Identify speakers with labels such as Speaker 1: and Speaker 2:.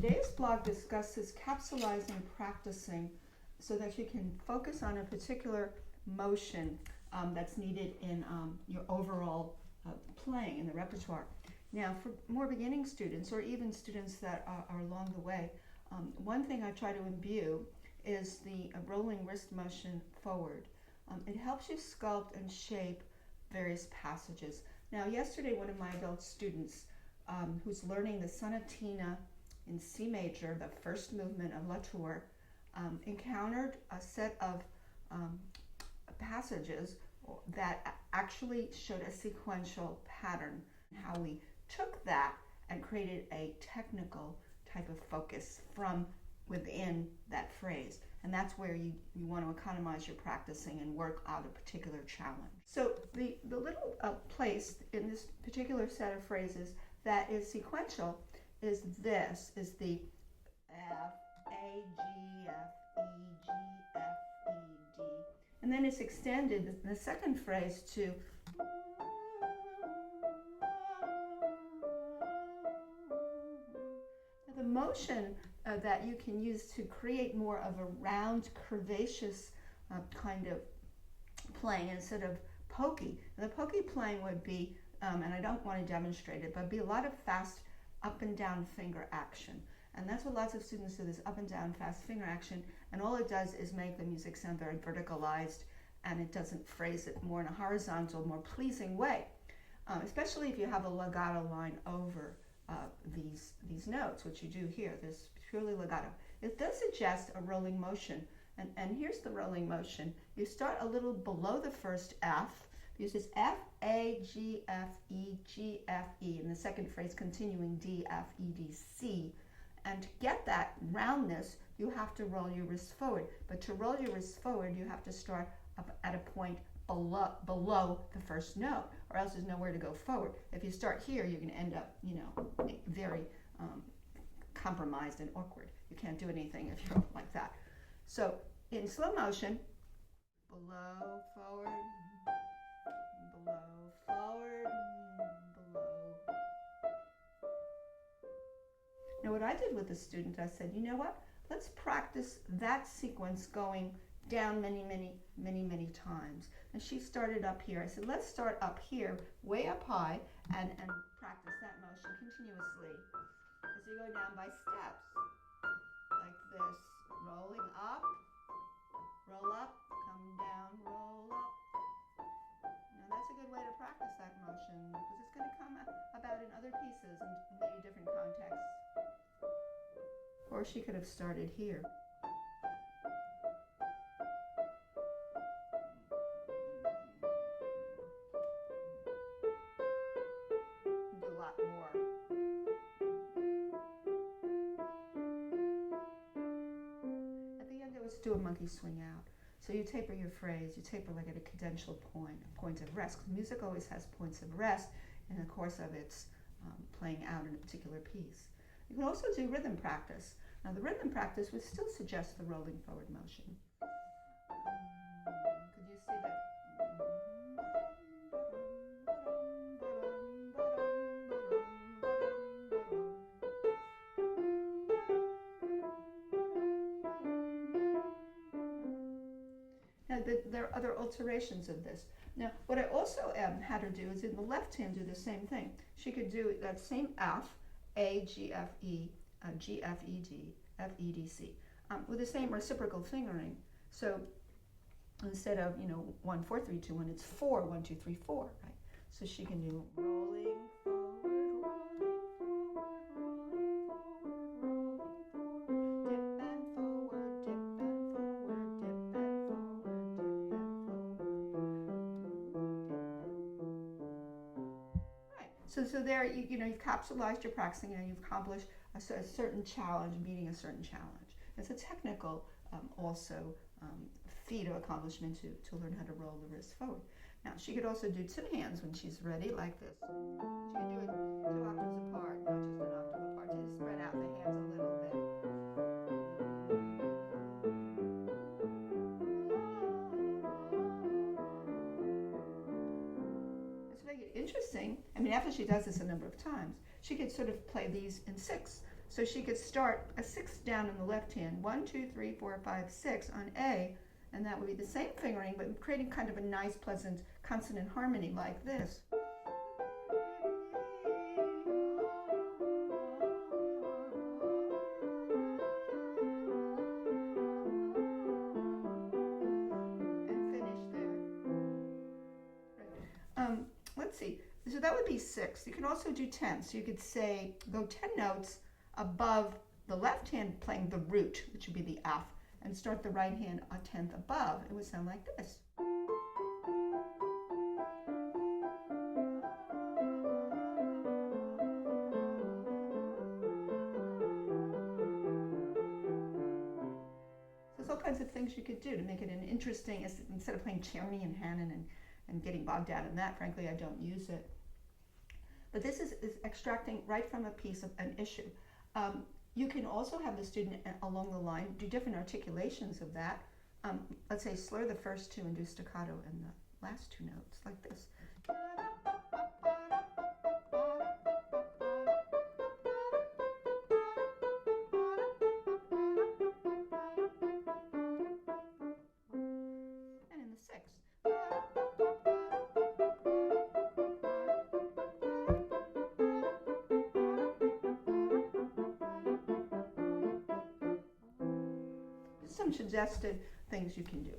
Speaker 1: Today's blog discusses capsulizing practicing so that you can focus on a particular motion that's needed in your overall playing in the repertoire. Now, for more beginning students or even students that are along the way, one thing I try to imbue is the rolling wrist motion forward. It helps you sculpt and shape various passages. Now, yesterday, one of my adult students who's learning the Sonatina in C major, the first movement of Latour, encountered a set of passages that actually showed a sequential pattern, how we took that and created a technical type of focus from within that phrase. And that's where you want to economize your practicing and work out a particular challenge. So the little place in this particular set of phrases that is sequential is the F, A, G, F, E, G, F, E, D. And then it's extended, the second phrase, to the motion that you can use to create more of a round, curvaceous kind of playing instead of pokey. And the pokey playing would be, and I don't want to demonstrate it, but be a lot of fast up and down finger action. And that's what lots of students do, this up and down fast finger action, and all it does is make the music sound very verticalized, and it doesn't phrase it more in a horizontal, more pleasing way, especially if you have a legato line over these notes, which you do here. This purely legato. It does suggest a rolling motion, and here's the rolling motion. You start a little below the first F. Use this F, A, G, F, E, G, F, E, and the second phrase continuing D, F, E, D, C. And to get that roundness, you have to roll your wrist forward. But to roll your wrist forward, you have to start up at a point below the first note, or else there's nowhere to go forward. If you start here, you're going to end up, very compromised and awkward. You can't do anything if you're like that. So in slow motion, below, forward, below, forward, below. Now what I did with the student, I said, you know what? Let's practice that sequence going down many, many, many, many times. And she started up here. I said, let's start up here, way up high, and practice that motion continuously as you go down by steps, like this, rolling up, roll up, come down, roll up. Now that's a good way to practice that motion because it's going to come about in other pieces and many different contexts. Or she could have started here. Do a lot more. At the end, let's do a monkey swing out. So you taper your phrase, you taper like at a cadential point, a point of rest. Because music always has points of rest in the course of its playing out in a particular piece. You can also do rhythm practice. Now the rhythm practice would still suggest the rolling forward motion. Could you see that? Now there are other alterations of this. Now what I also had her do is in the left hand do the same thing. She could do that same F, A, G, F, E, G, F, E, D, F, E, D, C, with the same reciprocal fingering. So instead of 1, 4, 3, 2, 1, it's 4, 1, 2, 3, 4, right? So she can do rolling forward, rolling forward, dip and forward, dip and forward, dip and forward, dip and forward. Right. So there you've capsulized your practicing and you've accomplished a certain challenge, meeting a certain challenge. It's a technical feat of accomplishment to learn how to roll the wrist forward. Now she could also do two hands when she's ready, like this. She could do it 2 octaves apart, not just an octave apart, to spread out the hands a little bit. Let's make it interesting. I mean, after she does this a number of times, she could sort of play these in 6. So she could start a 6 down in the left hand, 1, 2, 3, 4, 5, 6 on A, and that would be the same fingering, but creating kind of a nice, pleasant consonant harmony like this. Let's see, so that would be 6. You can also do 10. So you could say, go 10 notes above the left hand playing the root, which would be the F, and start the right hand a 10th above. It would sound like this. So there's all kinds of things you could do to make it an interesting, instead of playing Czerny and Hannon and getting bogged down in that. Frankly, I don't use it. But this is extracting right from a piece of an issue. You can also have the student along the line do different articulations of that. Let's say slur the first 2 and do staccato in the last 2 notes, like this. And in the 6th. Some suggested things you can do.